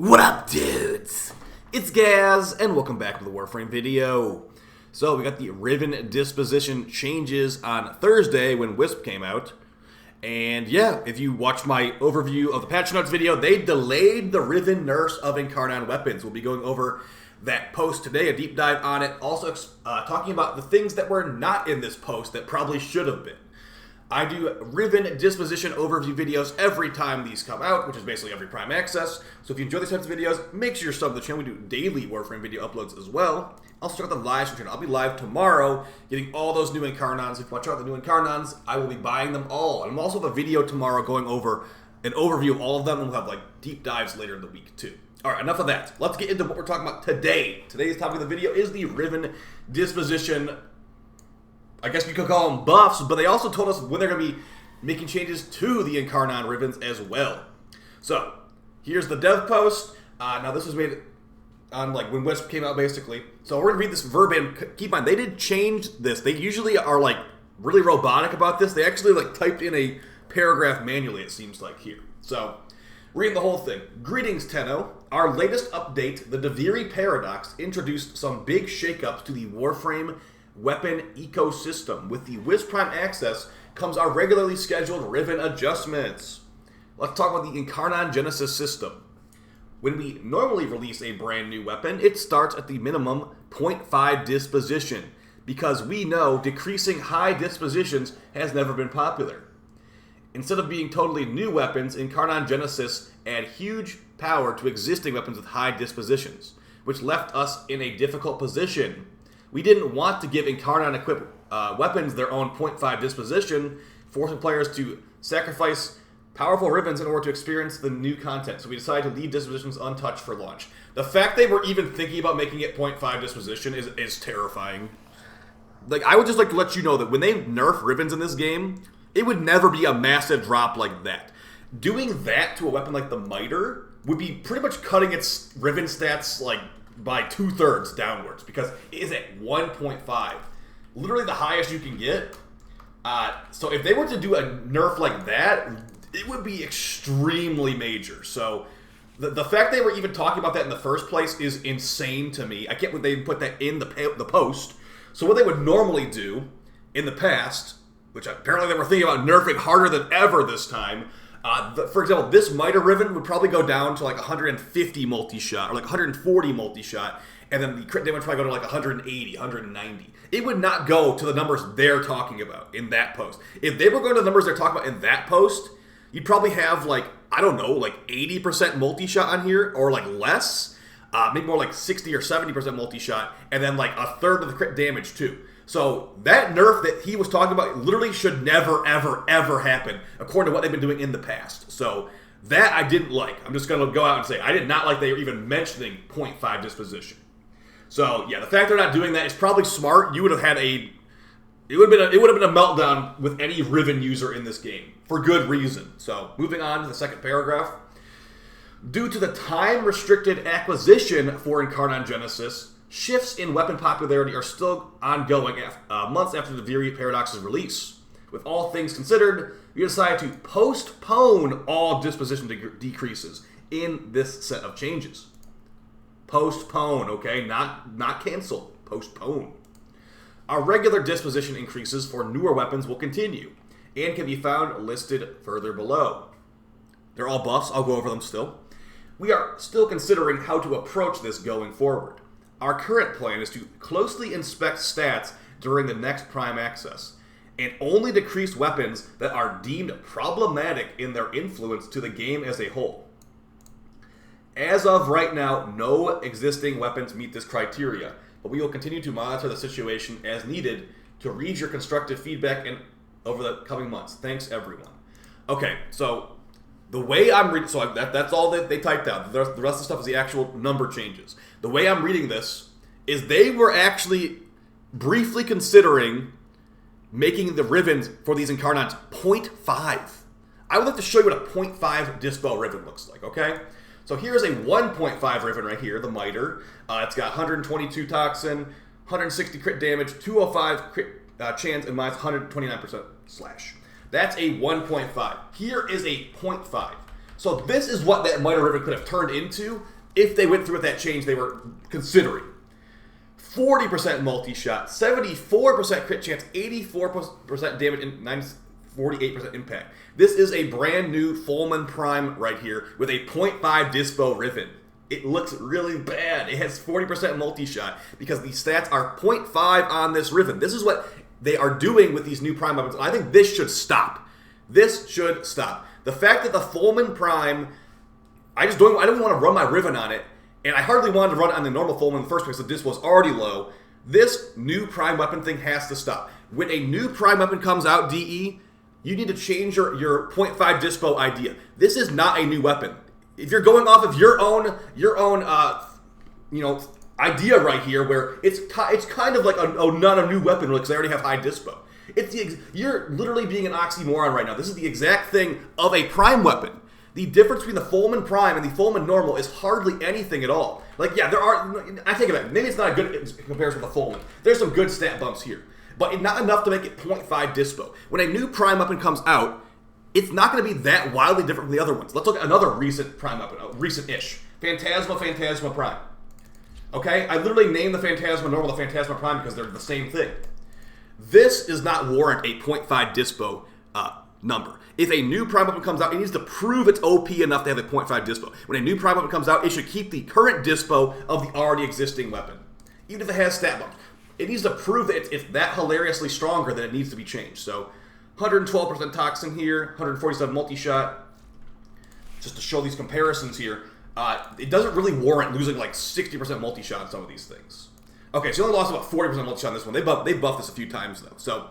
What up, dudes? It's Gaz, and welcome back to the Warframe video. So, we got the Riven Disposition changes on Thursday when Wisp came out. And yeah, if you watch my overview of the patch notes video, they delayed the Riven nerfs of Incarnon weapons. We'll be going over that post today, a deep dive on it. Also, talking about the things that were not in this post that probably should have been. I do Riven Disposition overview videos every time these come out, which is basically every Prime Access. So if you enjoy these types of videos, make sure you're subbed to the channel. We do daily Warframe video uploads as well. Also check out the live stream channel. I'll be live tomorrow getting all those new Incarnons. If you want to check out the new Incarnons, I will be buying them all. And I'm also have a video tomorrow going over an overview of all of them, and we'll have like deep dives later in the week too. Alright, enough of that. Let's get into what we're talking about today. Today's topic of the video is the Riven Disposition, I guess you could call them buffs, but they also told us when they're going to be making changes to the Incarnon Rivens as well. So, here's the dev post. Now this was made on like when Wisp came out basically. So we're going to read this verbatim. Keep in mind, they did change this. They usually are like really robotic about this. They actually like typed in a paragraph manually, it seems like here. So, reading the whole thing. Greetings, Tenno. Our latest update, the Deviri Paradox, introduced some big shakeups to the Warframe weapon ecosystem. With the Wisp Prime Access comes our regularly scheduled Riven adjustments. Let's talk about the Incarnon Genesis system. When we normally release a brand new weapon, it starts at the minimum 0.5 disposition, because we know decreasing high dispositions has never been popular. Instead of being totally new weapons, Incarnon Genesis add huge power to existing weapons with high dispositions, which left us in a difficult position. We didn't want to give Incarnon-equipped weapons their own 0.5 disposition, forcing players to sacrifice powerful Rivens in order to experience the new content, so we decided to leave dispositions untouched for launch. The fact they were even thinking about making it 0.5 disposition is terrifying. Like, I would just like to let you know that when they nerf Rivens in this game, it would never be a massive drop like that. Doing that to a weapon like the Miter would be pretty much cutting its Riven stats, like, by 2/3 downwards, because it is at 1.5. Literally the highest you can get. So if they were to do a nerf like that, it would be extremely major. So the fact they were even talking about that in the first place is insane to me. I can't believe they put that in the post. So what they would normally do in the past, which apparently they were thinking about nerfing harder than ever this time. For example, this Miter Riven would probably go down to like 150 multi-shot, or like 140 multi-shot, and then the crit damage would probably go to like 180, 190. It would not go to the numbers they're talking about in that post. If they were going to the numbers they're talking about in that post, you'd probably have like, I don't know, like 80% multi-shot on here, or like less. Maybe more like 60 or 70% multi-shot, and then like a third of the crit damage too. So that nerf that he was talking about literally should never, ever, ever happen, according to what they've been doing in the past. So that I didn't like. I'm just going to go out and say I did not like they were even mentioning 0.5 disposition. So yeah, the fact they're not doing that is probably smart. You would have had it would have been a meltdown with any Riven user in this game for good reason. So moving on to the second paragraph. Due to the time-restricted acquisition for Incarnon Genesis, shifts in weapon popularity are still ongoing months after the Deviri Paradox's release. With all things considered, we decided to postpone all disposition decreases in this set of changes. Postpone, okay? Not cancel. Postpone. Our regular disposition increases for newer weapons will continue, and can be found listed further below. They're all buffs. I'll go over them still. We are still considering how to approach this going forward. Our current plan is to closely inspect stats during the next Prime Access, and only decrease weapons that are deemed problematic in their influence to the game as a whole. As of right now, no existing weapons meet this criteria, but we will continue to monitor the situation as needed to read your constructive feedback over the coming months. Thanks, everyone. Okay, so the way I'm reading, so that's all that they typed out. The rest of the stuff is the actual number changes. The way I'm reading this is they were actually briefly considering making the Rivens for these Incarnons 0.5. I would like to show you what a 0.5 Dispo Riven looks like, okay? So here's a 1.5 Riven right here, the Miter. It's got 122 Toxin, 160 crit damage, 205 crit chance, and minus 129% slash. That's a 1.5. Here is a 0.5. So this is what that Mitre Riven could have turned into if they went through with that change they were considering. 40% multi-shot, 74% crit chance, 84% damage, and 48% impact. This is a brand new Fulman Prime right here with a 0.5 Dispo Riven. It looks really bad. It has 40% multi-shot because the stats are 0.5 on this Riven. This is what they are doing with these new Prime weapons. I think this should stop. This should stop. The fact that the Fulman Prime, I don't want to run my Riven on it, and I hardly wanted to run it on the normal Fulman in the first place, so this was already low. This new Prime weapon thing has to stop. When a new Prime weapon comes out, DE, you need to change your 0.5 Dispo idea. This is not a new weapon. If you're going off of your own idea right here, where it's kind of like not a new weapon because they already have high Dispo. You're literally being an oxymoron right now. This is the exact thing of a Prime weapon. The difference between the Fulman Prime and the Fulman Normal is hardly anything at all. Like, yeah, I think of it, maybe it's not a good comparison with the Fulman. There's some good stat bumps here, but not enough to make it 0.5 Dispo. When a new Prime weapon comes out, it's not going to be that wildly different from the other ones. Let's look at another recent Prime weapon, recent-ish. Phantasma Prime. Okay, I literally named the Phantasma Normal the Phantasma Prime because they're the same thing. This does not warrant a 0.5 Dispo number. If a new Prime weapon comes out, it needs to prove it's OP enough to have a 0.5 Dispo. When a new Prime weapon comes out, it should keep the current Dispo of the already existing weapon. Even if it has stat bumps. It needs to prove that it's that hilariously stronger that it needs to be changed. So, 112% Toxin here, 147 multi-shot. Just to show these comparisons here, it doesn't really warrant losing like 60% multi-shot on some of these things. Okay, so you only lost about 40% multi-shot on this one. They buffed this a few times, though. So,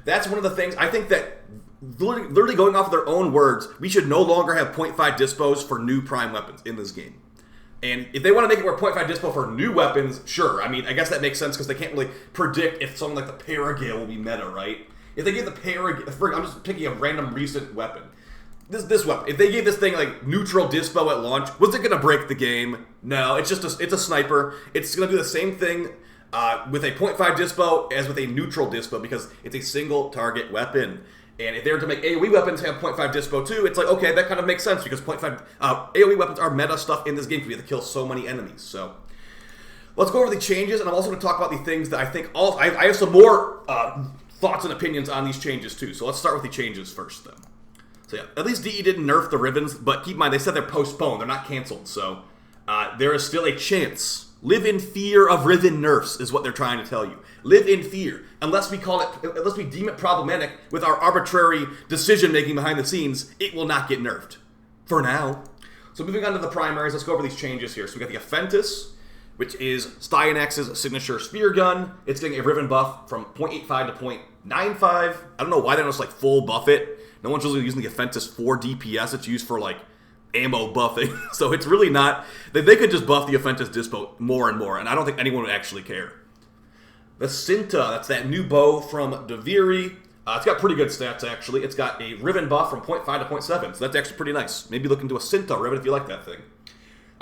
that's one of the things. I think that, literally going off of their own words, we should no longer have 0.5 Dispos for new Prime weapons in this game. And if they want to make it where 0.5 Dispo for new weapons, sure. I mean, I guess that makes sense because they can't really predict if something like the Paragale will be meta, right? If they give the Paragale, I'm just picking a random recent weapon. This weapon, if they gave this thing like neutral Dispo at launch, was it going to break the game? No, it's a sniper. It's going to do the same thing with a 0.5 Dispo as with a neutral Dispo because it's a single target weapon. And if they were to make AoE weapons have 0.5 Dispo too, it's like, okay, that kind of makes sense because 0.5 AoE weapons are meta stuff in this game because we have to kill so many enemies. So let's go over the changes, and I'm also going to talk about the things that I think I have some more thoughts and opinions on these changes too. So let's start with the changes first, though. So yeah, at least DE didn't nerf the Rivens, but keep in mind, they said they're postponed. They're not canceled, so there is still a chance. Live in fear of Riven nerfs is what they're trying to tell you. Live in fear. Unless we deem it problematic with our arbitrary decision-making behind the scenes, it will not get nerfed. For now. So moving on to the primaries, let's go over these changes here. So we got the Aphentis, which is Styanax's signature spear gun. It's getting a Riven buff from 0.85 to 0.95. I don't know why they don't just like full buff it. No one's really using the Aphentis for DPS. It's used for like ammo buffing. So it's really not. They could just buff the Aphentis Dispo more and more, and I don't think anyone would actually care. The Cinta, that's that new bow from Deviri. It's got pretty good stats, actually. It's got a Riven buff from 0.5 to 0.7, so that's actually pretty nice. Maybe look into a Cinta Riven if you like that thing.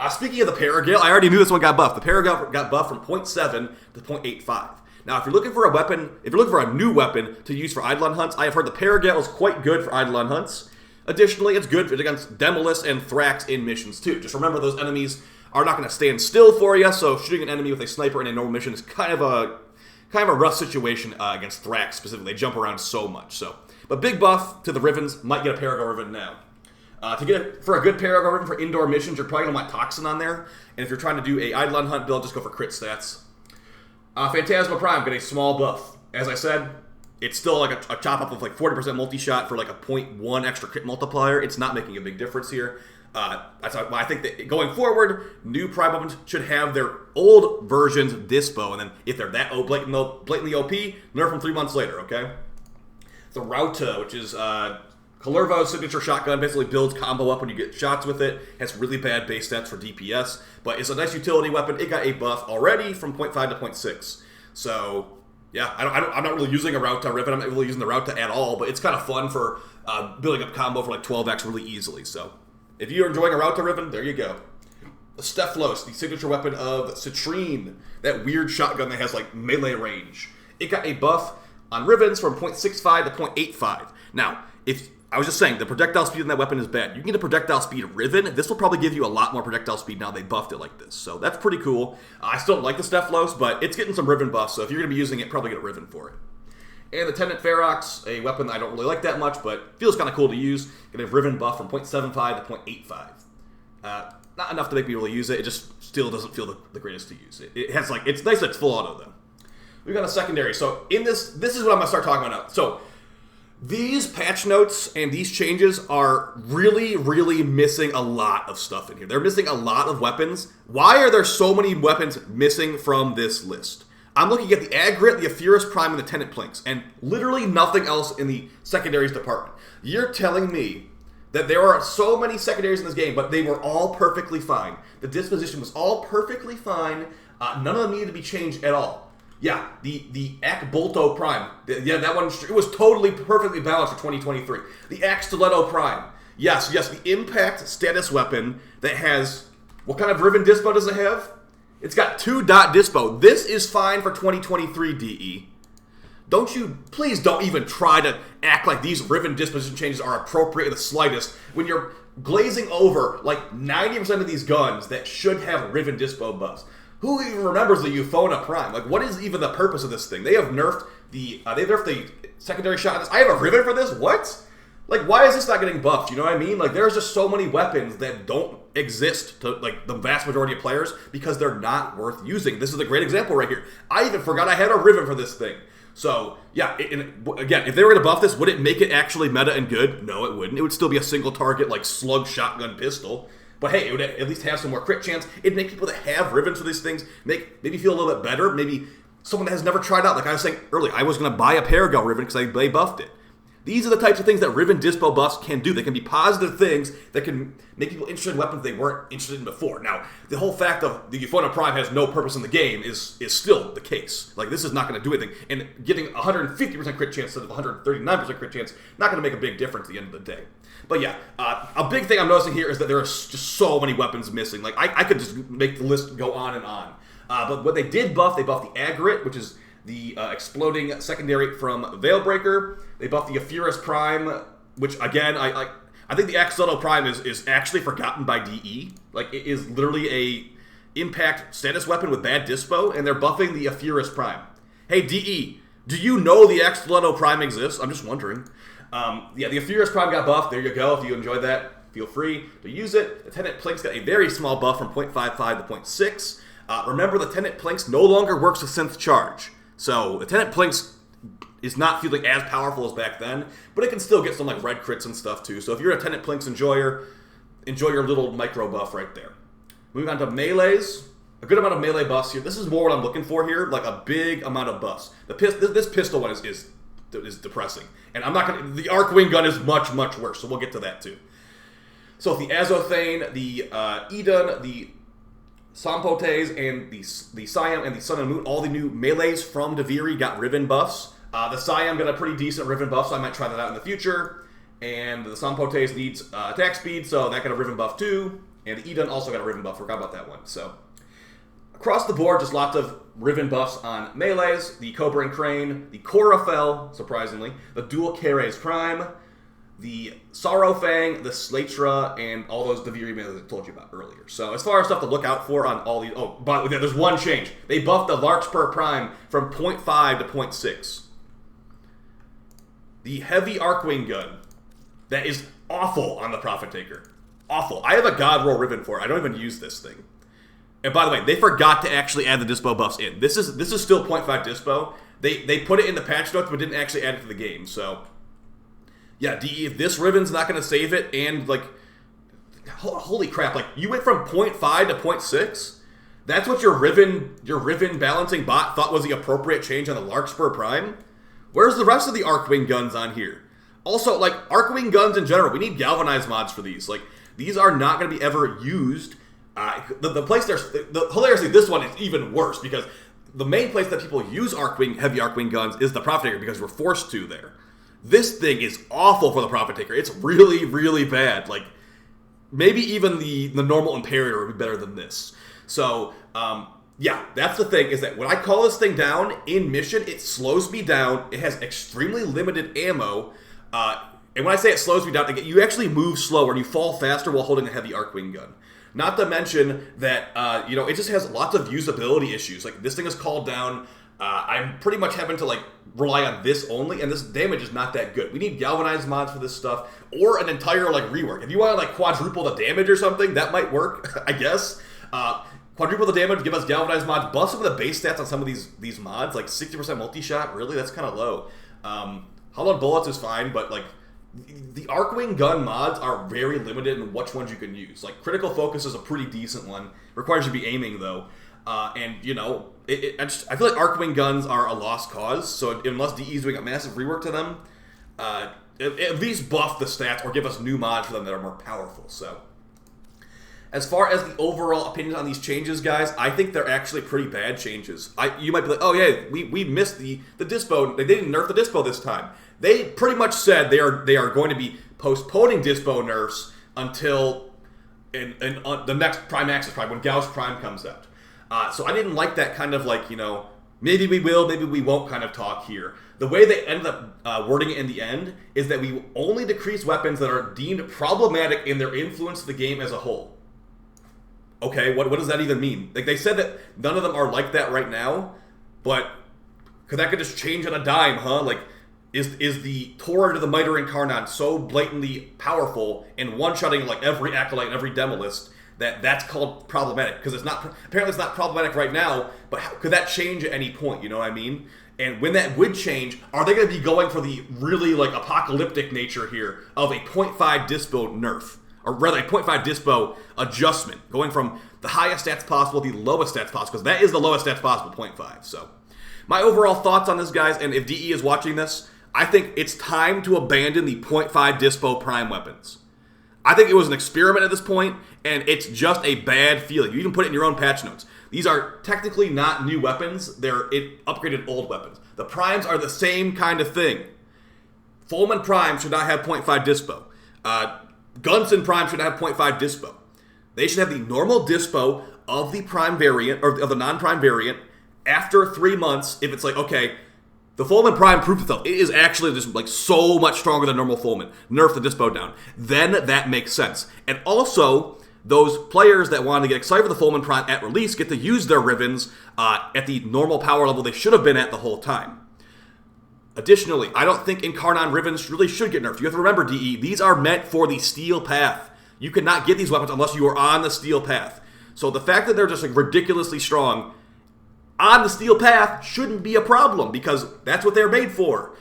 Speaking of the Paragale, I already knew this one got buffed. The Paragale got buffed from 0.7 to 0.85. Now, if you're looking for a weapon, if you're looking for a new weapon to use for Eidolon hunts, I have heard the Paragale is quite good for Eidolon hunts. Additionally, it's good against Demolus and Thrax in missions, too. Just remember, those enemies are not going to stand still for you, so shooting an enemy with a sniper in a normal mission is kind of a rough situation against Thrax specifically. They jump around so much. But big buff to the Rivens. Might get a Paragale Riven now. For a good Paragale Riven for indoor missions, you're probably going to want Toxin on there. And if you're trying to do a Eidolon hunt build, just go for crit stats. Phantasma Prime, get a small buff. As I said, it's still like a chop up of like 40% multi-shot for like a 0.1 extra crit multiplier. It's not making a big difference here. That's why I think that going forward, new Prime weapons should have their old versions Dispo, and then if they're that blatantly OP, nerf them 3 months later, okay? The Rauta, which is Kalervo's signature shotgun, basically builds combo up when you get shots with it. Has really bad base stats for DPS, but it's a nice utility weapon. It got a buff already from 0.5 to 0.6. So, yeah, I'm not really using a Rauta Riven. I'm not really using the Rauta at all, but it's kind of fun for building up combo for like 12x really easily. So, if you're enjoying a Rauta Riven, there you go. The Stephalos, the signature weapon of Citrine, that weird shotgun that has like melee range. It got a buff on Rivens from 0.65 to 0.85. Now, if I was just saying, the projectile speed in that weapon is bad. You can get a projectile speed Riven. This will probably give you a lot more projectile speed now they buffed it like this. So that's pretty cool. I still don't like the Stephalos, but it's getting some Riven buffs. So if you're going to be using it, probably get a Riven for it. And the Tenant Ferox, a weapon that I don't really like that much, but feels kind of cool to use. Going to have Riven buff from 0.75 to 0.85. Not enough to make me really use it. It just still doesn't feel the greatest to use. It has like, it's nice that it's full auto though. We've got a secondary. So in this is what I'm going to start talking about now. So these patch notes and these changes are really, really missing a lot of stuff in here. They're missing a lot of weapons. Why are there so many weapons missing from this list? I'm looking at the Agrit, the Aphirus Prime, and the Tenant Planks, and literally nothing else in the secondaries department. You're telling me that there are so many secondaries in this game, but they were all perfectly fine. The disposition was all perfectly fine. None of them needed to be changed at all. Yeah, the Ak Bolto Prime. Yeah, that one, it was totally perfectly balanced for 2023. The Ak Stiletto Prime. Yes, the impact status weapon that has, what kind of Riven Dispo does it have? It's got 2 dot Dispo. This is fine for 2023 DE. Please don't even try to act like these Riven disposition changes are appropriate in the slightest when you're glazing over like 90% of these guns that should have Riven Dispo buffs. Who even remembers the Euphona Prime? Like, what is even the purpose of this thing? They have nerfed the secondary shot. I have a Riven for this? What? Like, why is this not getting buffed? You know what I mean? Like, there's just so many weapons that don't exist to, like, the vast majority of players because they're not worth using. This is a great example right here. I even forgot I had a Riven for this thing. So, yeah, again, if they were going to buff this, would it make it actually meta and good? No, it wouldn't. It would still be a single target, like, slug shotgun pistol. But hey, it would at least have some more crit chance. It'd make people that have Rivens for these things maybe feel a little bit better. Maybe someone that has never tried out. Like I was saying earlier, I was going to buy a Paragal Riven because they buffed it. These are the types of things that Riven Dispo buffs can do. They can be positive things that can make people interested in weapons they weren't interested in before. Now, the whole fact of the Euphona Prime has no purpose in the game is still the case. Like, this is not going to do anything. And getting 150% crit chance instead of 139% crit chance, not going to make a big difference at the end of the day. But yeah, a big thing I'm noticing here is that there are just so many weapons missing. Like, I could just make the list go on and on. But what they did buff, they buffed the Agrit, which is the exploding secondary from Veilbreaker. They buffed the Aphirus Prime, which again, I think the Axolotl Prime is actually forgotten by DE. Like, it is literally a impact status weapon with bad dispo, and they're buffing the Aphirus Prime. Hey DE, do you know the Axolotl Prime exists? I'm just wondering. Yeah, the Aphirus Prime got buffed. There you go. If you enjoyed that, feel free to use it. The Tenant Planks got a very small buff from 0.55 to 0.6. Remember, the Tenant Planks no longer works with Synth Charge. So the Tenant Planks is not feeling as powerful as back then, but it can still get some like red crits and stuff too. So if you're a Tenant Planks enjoyer, enjoy your little micro buff right there. Moving on to melees, a good amount of melee buffs here. This is more what I'm looking for here, like a big amount of buffs. This pistol one is depressing, and I'm not gonna. The Arcwing gun is much worse, so we'll get to that too. So the Azothane, the Eden, the Sampotes, and the Siam and the Sun and Moon, all the new melees from Deviri got Riven buffs. The Siam got a pretty decent Riven buff, so I might try that out in the future. And the Sampotes needs attack speed, so that got a Riven buff too. And the Eden also got a Riven buff, forgot about that one. So across the board, just lots of Riven buffs on melees. The Cobra and Crane, the Corafel, surprisingly, the Dual Keres Prime, the Sorrowfang, the Slatra, and all those Deviri melees I told you about earlier. So as far as stuff to look out for on all these... Oh, but there's one change. They buffed the Larkspur Prime from 0.5 to 0.6. The Heavy Arcwing Gun. That is awful on the Prophet Taker. Awful. I have a God Roll Riven for it. I don't even use this thing. And by the way, they forgot to actually add the Dispo buffs in. This is still 0.5 Dispo. They put it in the patch notes, but didn't actually add it to the game. So, yeah, DE, if this Riven's not going to save it, and, like, holy crap, like, you went from 0.5 to 0.6? That's what your Riven balancing bot thought was the appropriate change on the Larkspur Prime? Where's the rest of the Arcwing guns on here? Also, like, Arcwing guns in general, we need galvanized mods for these. Like, these are not going to be ever used. The place hilariously, this one is even worse because the main place that people use heavy Arcwing guns is the Prophet Taker because we're forced to there. This thing is awful for the Prophet Taker. It's really bad. Like, maybe even the normal Imperator would be better than this. So, yeah, that's the thing, is that when I call this thing down in mission, it slows me down. It has extremely limited ammo. And when I say it slows me down, you actually move slower and you fall faster while holding a heavy Arcwing gun. Not to mention that, it just has lots of usability issues. Like, this thing is called down. I'm pretty much having to, rely on this only, and this damage is not that good. We need galvanized mods for this stuff, or an entire, rework. If you want to, quadruple the damage or something, that might work, I guess. Quadruple the damage, give us galvanized mods, buff some of the base stats on some of these mods, 60% multi-shot, really? That's kind of low. Hollow bullets is fine, but, the Arcwing gun mods are very limited in which ones you can use. Critical focus is a pretty decent one. Requires you to be aiming, though. I feel like Arcwing guns are a lost cause, so unless DE is doing a massive rework to them, at least buff the stats or give us new mods for them that are more powerful. So, as far as the overall opinion on these changes, guys, I think they're actually pretty bad changes. You might be like, oh yeah, we missed the Dispo. They didn't nerf the Dispo this time. They pretty much said they are going to be postponing Dispo nerfs until the next Prime Access Prime, when Gauss Prime comes out. So I didn't like that kind of maybe we will, maybe we won't kind of talk here. The way they ended up wording it in the end is that we will only decrease weapons that are deemed problematic in their influence to the game as a whole. Okay, what does that even mean? They said that none of them are like that right now, but that could just change on a dime, huh? Is the Torrent of the Miter Incarnon so blatantly powerful in one-shotting every Acolyte and every Demolist that's called problematic? Because apparently it's not problematic right now, but could that change at any point, you know what I mean? And when that would change, are they going to be going for the really apocalyptic nature here of a 0.5 Dispo nerf? Or rather, a 0.5 Dispo adjustment, going from the highest stats possible to the lowest stats possible, because that is the lowest stats possible, 0.5. So, my overall thoughts on this, guys, and if DE is watching this, I think it's time to abandon the 0.5 Dispo Prime weapons. I think it was an experiment at this point, and it's just a bad feeling. You even put it in your own patch notes. These are technically not new weapons. They're upgraded old weapons. The Primes are the same kind of thing. Fulman Prime should not have 0.5 Dispo. Gunson Prime should have 0.5 Dispo. They should have the normal Dispo of the Prime variant, or of the non-Prime variant, after 3 months, if it's okay, the Fulman Prime proved itself. It is actually just so much stronger than normal Fulman. Nerf the Dispo down. Then that makes sense. And also, those players that wanted to get excited for the Fulman Prime at release get to use their Rivens at the normal power level they should have been at the whole time. Additionally, I don't think Incarnon Rivens really should get nerfed. You have to remember, DE, these are meant for the Steel Path. You cannot get these weapons unless you are on the Steel Path. So the fact that they're just ridiculously strong on the Steel Path shouldn't be a problem, because that's what they're made for.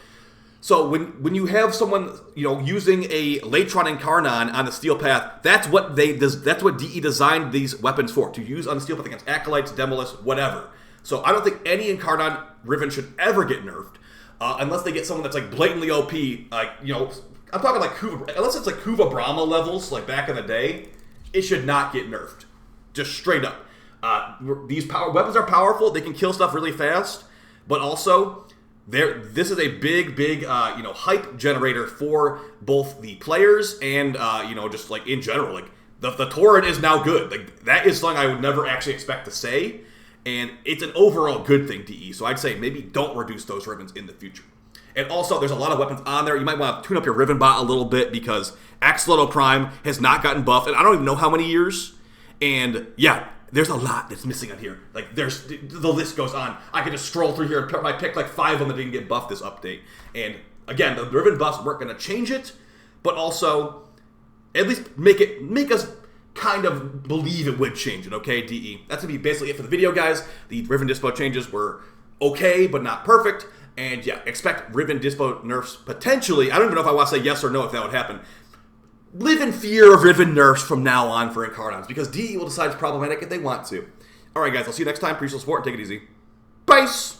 So when you have someone using a Latron Incarnon on the Steel Path, that's what DE designed these weapons for, to use on the Steel Path against Acolytes, Demolists, whatever. So I don't think any Incarnon Riven should ever get nerfed, unless they get someone that's blatantly OP. I'm talking kuva, unless it's kuva Brahma levels back in the day, it should not get nerfed, just straight up. These weapons are powerful. They can kill stuff really fast, but also this is a big hype generator for both the players and just in general. The Torrent is now good. That is something I would never actually expect to say, and it's an overall good thing, DE. So I'd say maybe don't reduce those Rivens in the future. And also, there's a lot of weapons on there. You might want to tune up your Riven bot a little bit, because Axolotl Prime has not gotten buffed, and I don't even know how many years. And yeah, there's a lot that's missing on here. The list goes on. I could just scroll through here and pick 5 of them that didn't get buffed this update. And again, the Riven buffs weren't going to change it, but also at least make us kind of believe it would change it, okay, DE? That's going to be basically it for the video, guys. The Riven Dispo changes were okay, but not perfect. And yeah, expect Riven Dispo nerfs potentially. I don't even know if I want to say yes or no if that would happen. Live in fear of Riven nerfs from now on for Incarnons, because DE will decide it's problematic if they want to. Alright guys, I'll see you next time. Appreciate the support and take it easy. Peace!